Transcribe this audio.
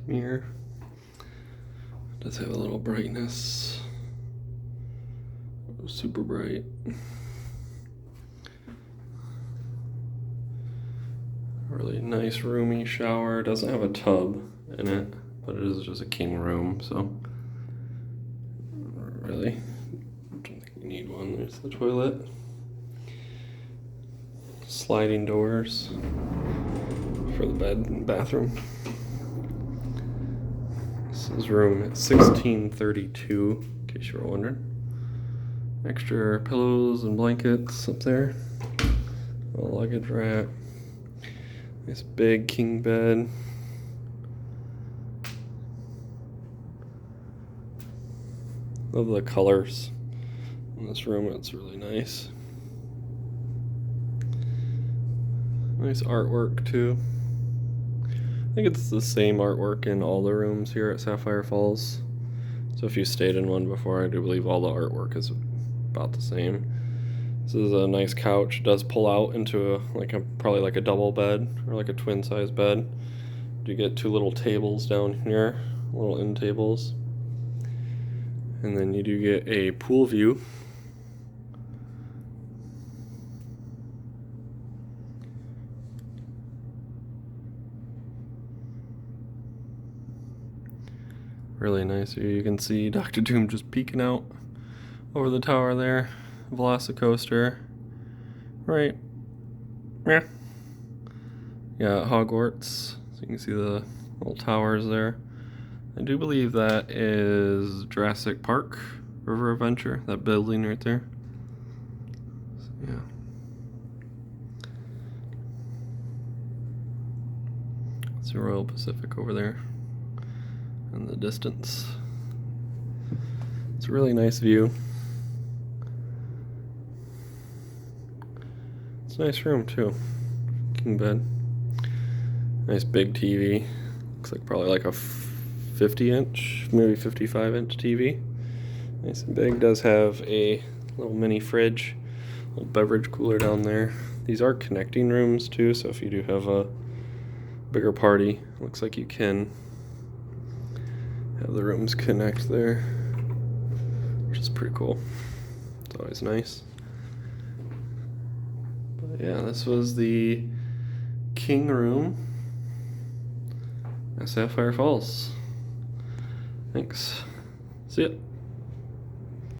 mirror. It does have a little brightness. Super bright. Really nice roomy shower. It doesn't have a tub in it, but it is just a king room, so really don't think you need one. There's the toilet. Sliding doors for the bed and bathroom. This is room 1632, in case you were wondering. Extra pillows and blankets up there. A luggage rack. Nice big king bed. Love the colors in this room, it's really nice. Nice artwork too. I think it's the same artwork in all the rooms here at Sapphire Falls. So if you stayed in one before, I do believe all the artwork is about the same. This is a nice couch. It does pull out into probably like a double bed or like a twin size bed. You get two little tables down here, little end tables. And then you do get a pool view. Really nice view. You can see Dr. Doom just peeking out over the tower there. Velocicoaster. Right. Yeah. Yeah, Hogwarts. So you can see the little towers there. I do believe that is Jurassic Park, River Adventure, that building right there. So, yeah. It's the Royal Pacific over there in the distance. It's a really nice view. It's a nice room too. King bed. Nice big TV. Looks like probably like a 50-inch, maybe 55-inch TV. Nice and big. Does have a little mini fridge, little beverage cooler down there. These are connecting rooms too, so if you do have a bigger party, looks like you can have the rooms connect there, which is pretty cool. It's always nice. But yeah, this was the king room at Sapphire Falls. Thanks. See ya.